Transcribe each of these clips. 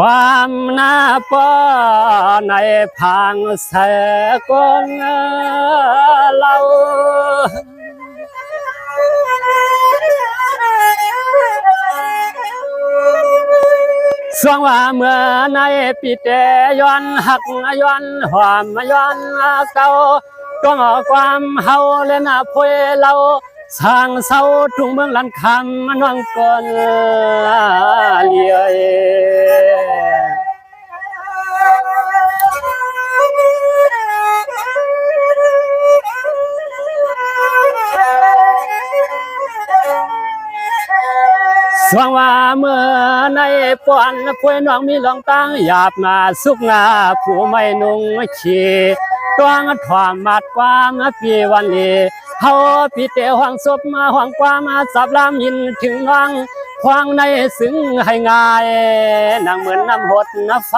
ความน่าป้อในพังแสกนเราสวงว่าเมื่อในปีเตย้อนหักย้อนหอมย้อนเก่าต้องความเฮาเล่นพวยเราสร้างเสาทุ่งเมืองลันคำน้องกนเลียสว่างว่าเมื่อในปวนพวยน้องมีลองตั้งหยาบมาสุกนาผู้ไม่นุ่งขี่ต้องถอมมัดความปีวันนี้เฮาปีเตห้องศพมาห้องความมาสับลามยินถึงน้องควางในซึ้งให้ง่ายนางเหมือนน้ำหดน้ำไฟ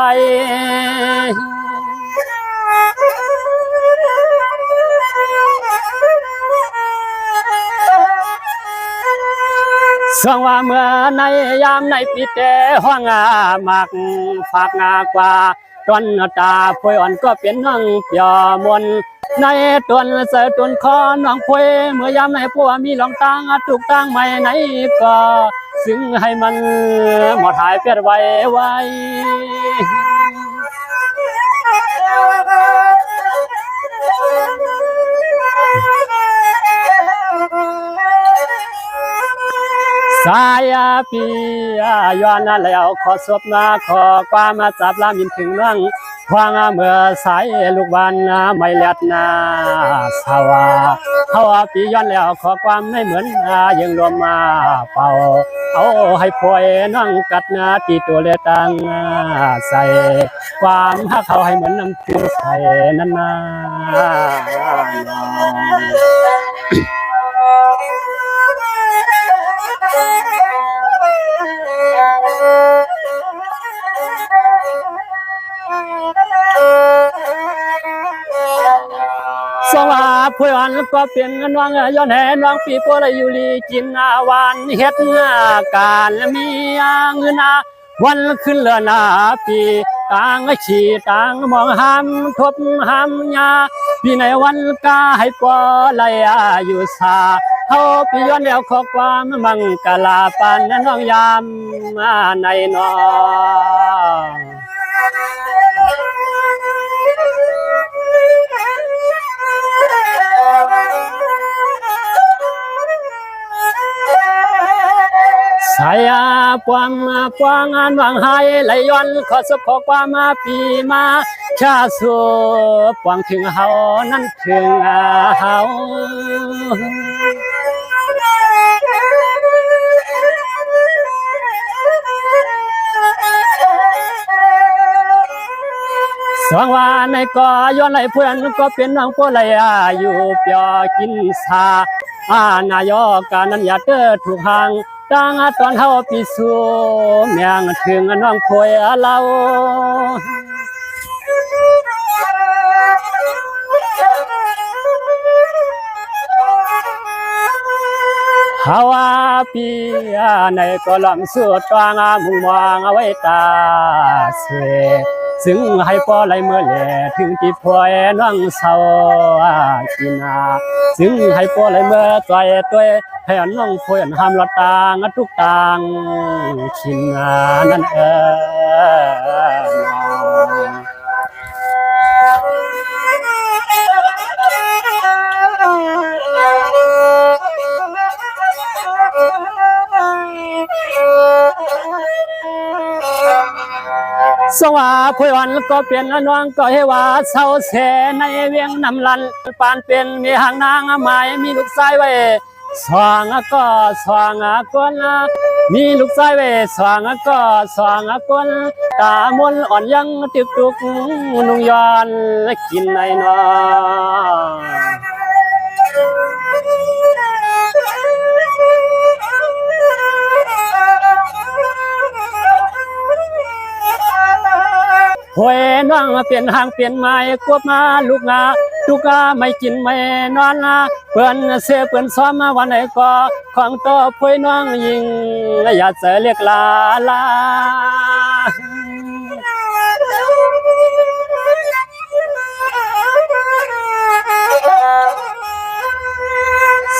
สว่างว่าเมื่อในยามในปีเตห้องมากฝากงากว่าตอนตาพวยอ่อนก็เป็นน้องเปียมนในตวนเสยตวนคอน้องพวยเมื่อยามในผัวมีลองตั้งถูกตั้งไม่ไหนก็ซึ่งให้มันหมดหายเพียรไว้สายปีย้อนแล้วขอศพมาขอความมาจับลามินถึงน้องควางเมื่อสายลูกบานไม่เลียดนาสาวาเขาปีย้อนแล้วขอความไม่เหมือนยังรวมมาเป่าเอาให้พวยน้องกัดนาตีตัวเลตังใส่ความหักเขาให้เหมือนน้ำจิ้มใส่นั่นนาสว่าพวยวันก็เป็นน้องย้อนแห่น้องปีโป้เลยอยู่ลีกินวานเฮ็ดการมีเงินวันขึ้นเลือนาปีต่างขี่ต่างมองหามทบหามยาปีในวันกาให้ปอเลยอยู่สาเขาปีย้อนแล้วขอความมังกลาปานน้องยามในน้องสายปวงงานวางให้ไหลย้อนขอสบขอความมาปีมาชาสูปวงถึงเฮานั้นถึงเฮาสว่างว่าในก่อย้อนไหลเพื่อนก็เป็นน้องพ่อไหลอยู่เปียกินสานายกานั้นอย่าเด้อถูกห่างตั้งตอนเฮาปีสูเมียงถึงน้องพวยเราเฮาปีในก็ลำสุดตวงมุ่งมองเอาไว้ตาเสซึ่งให้พอไหลเมื่อแหล่ถึงที่พวยน้องเศร้ากินาซึ่งให้พอไหลเมื่อตัวแผ่นน้องพวยห้ามละตางทุกต่างชินนั่นสว่าพวยวันก็เปลี่ยนน้องก็ให้ว่าเศร้าเสในเวียงน้ำลันปานเป็นมีหางนางหมายมีลูกชายไว้สว่างก็สว่างก้นมีลูกชายไว้สว่างก็สว่างก้นตามนอ่อนยังตึกตุกนุ่งย้อนกินในน้องหวยน้องเปลี่ยนหางเปลี่ยนไม้ควบมาลูกไม่กินไม่นอนเพื่อนเสียเพื่อนซ้อมมาวันไหนก็ของโตหวยน้องยิงอย่าเสียเรียกลา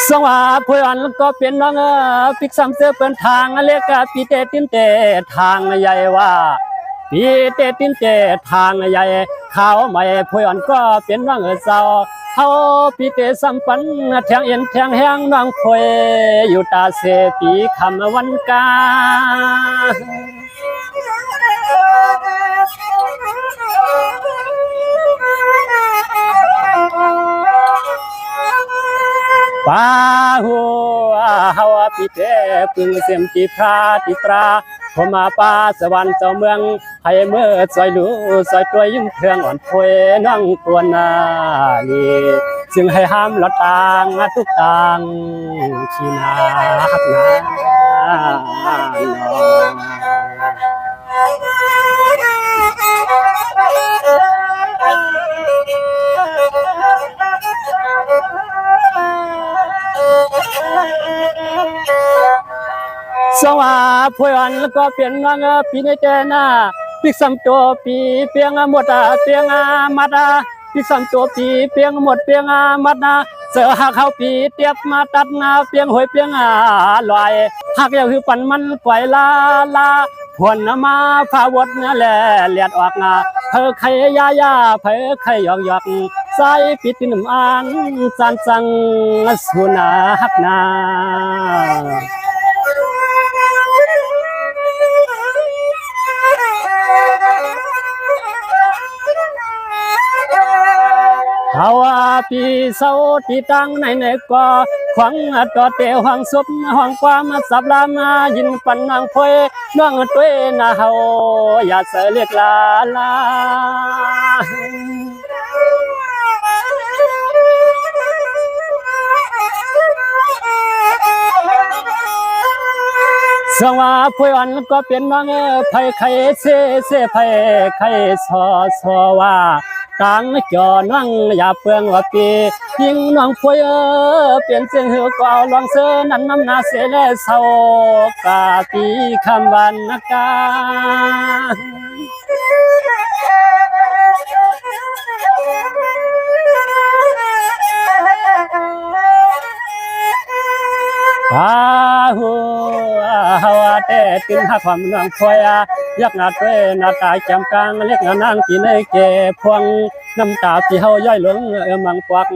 สว่าพวยอันก็เป็นน้องปิกซ้ำเสือเป็นทางเล็กปีเตตินเตทางใหญ่ว่าปีเตตินเตทางใหญ่ข้าวใหม่พวยอันก็เป็นน้องเจ้าเขาปีเตสัมปันแทงเอ็นแทงแห้งน้องพวยอยู่ตาเสปีคำวันกาปาหัวเฮาปิเตปึงเสียมจีพระติตราพมาปาสวรรค์เจ้าเมืองให้เมื่อซอยลูซอยตัวยุ่งเครื่องอ่อนพวยนั่งตัวนาลีจึงให้ห้ามละตางทุกตางชีนาฮักสว่าพวยอันก็เปลี่ยนนางปีในเจน่าปิกซ้ำตัวปีเปียงหมดเปียงมัดปิกซ้ำตัวปีเปียงหมดเปียงมัดเสือหักเขาปีเตียบมาตัดเปียงหอยเปียงลอยหักยาวคือปั่นมันปล่อยลาผวนมาพาวดเนื้อแหล่เลียดออกเพอไข่ยาเพอไข่หยอกใส่ปิดหนุ่มอันสันสังสุนาฮักนาเฮาปีเศร้าตีตั้งในก็ขวังต่อเตะห้องซุบห้องความสับลามายินปันนางพวยน้องตัวนาเฮาอย่าเสเรียกลาสว่าพวยอันก็เป็นน้องไผไข่เสไผไข่ซอว่าตังจอนั่งอย่าเปลืองว่าปียิงน้องพวยเปลี่ยนเสียงหือก็เอาลองเสือนั้นน้ำนาเสเลเศร้ากาปีคำวันนกาหัวเฮาแต่ตินหักความน้องพวยยักหน้าเตหน้าตาแจ่มกลางเล็กนางปีในเกพวงน้ำตาที่เฮาย่อยหลงมังปวัก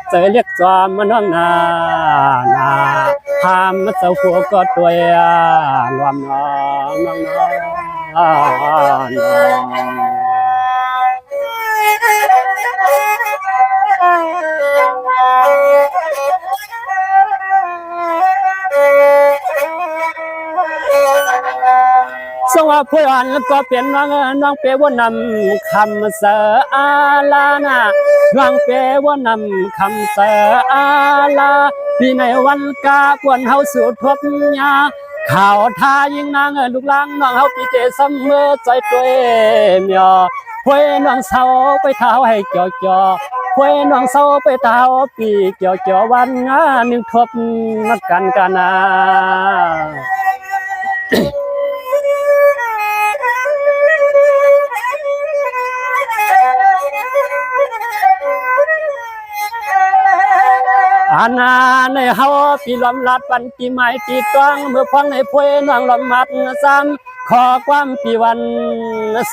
เจอเรียกจอมน้องนาพามเจ้าผัวก็ตัวรวมน้องสว่าพวยอันก็เป็นน้องเปวนำคำเสอาลานาน้องเปวนำคำเสอาลาปีในวันกาปวนเฮาสู่ทบยาข่าวทายิงนางลูกหลังน้องเฮาปีเจเสมอใจตัวเมียพวยน้องเศร้าไปเท้าให้เกี่ยวพวยน้องเศร้าไปเท้าปีเกี่ยววันหนึ่งทบกันนาอานาในเฮาปีลำลัดปันปีใหม่ปีตวงเมื่อฟังในพวยนางลำมัดซ้ำขอความปีวัน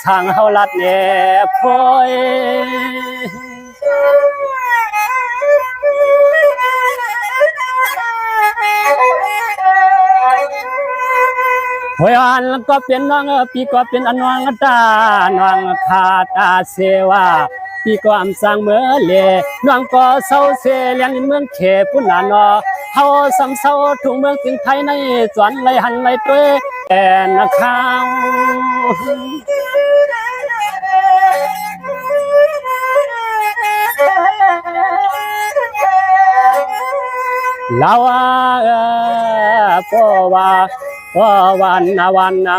สั่งเฮาลัดแน่พวยพวยอันก็เป็นน้องปีก็เป็นอนวงตาน้องขาตาเสวาปีก็อำสังเมื่อเล่น้องก็เศร้าเสียเลี้ยงเมืองเขปุ่นนอเฮาซ้ำเศร้าทุ่งเมืองถึงไทยในสวนไหลหันไหลตัวแต่นักข่าวลาวเพราะวัน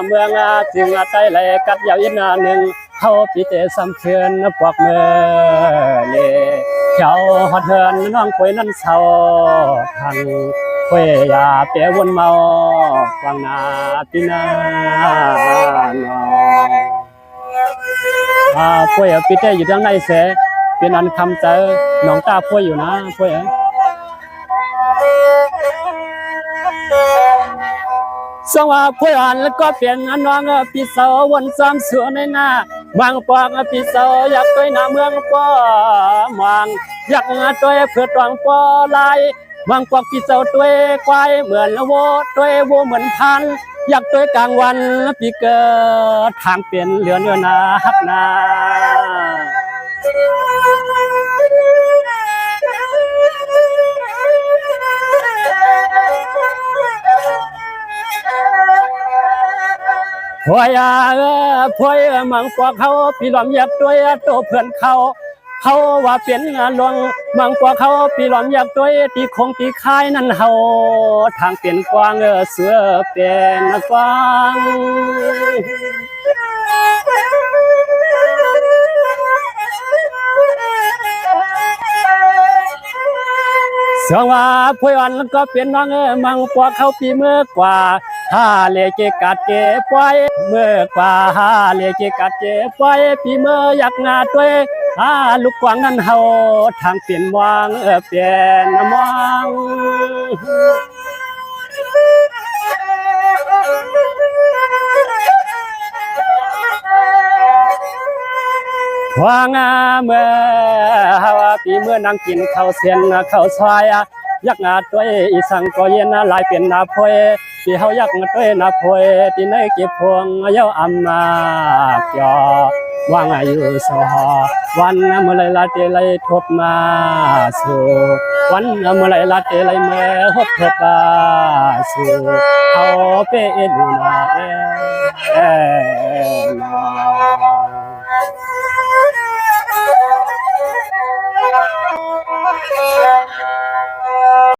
เมืองจึงใจไหลกัดยาวอีกหนึ่งเขาปีเตสำเคืนปวกเมื่อเล่เจ้าหอดเทินน้องควยนั่นเศร้าทังควยยาเปวนเมาฟังนาปีนาควยปีเตอยู่ทางในเสเป็นอันคำเจอน้องตาควยอยู่นะควย สว่าผู้อ่านแล้วก็เปลี่ยนน้องพี่สาววนซ้ำสวนในหน้าบางปอกพี่สาวอยากไปหน้าเมืองป้อมังอยากตัวเพื่อตวงป้อลายบางปอกพี่สาวตัวควายเหมือนละโวตัวโวเหมือนพันอยากตัวกลางวันพี่เกิดทางเปลี่ยนเหลือเนื้อนาฮักนาพวยพวยมังปอกเขาพี่หลอมอยากตัวโตเพื่อนเขาว่าเปลี่ยนหลวงมังปอกเขาพี่หลอมอยากตัวตีคงตีคายนั่นเฮาทางเปลี่ยนกว้างเสือเปลี่ยนกว้างสว่าพวยอันก็เปลี่ยนน้องมังปอกเขาพี่เมื่อกว่าฮาเลเกกัดเก็บไว้เมื่อกว่าฮาเลเกกัดเก็บไว้พี่เมื่ออยากงาตัวลูกกวางนั้นเฮาทางเปลี่ยนวางเปลี่ยนมองวางเมื่อฮาวปีเมื่อนั่งกินข้าวเสียนข้าวซอยยักงาตัวอีสังก็เย็นหลายเป็นนาพวยที่เฮายักตัวนาพวยที่ในเก็บพวงเย้าอำมาเกี่ยวว่างอยู่สหวันเมื่อไรลาเตไลทบมาสู่วันเมื่อไรลาเตไลเมื่อฮบทบมาสู่เขาเป็นนานา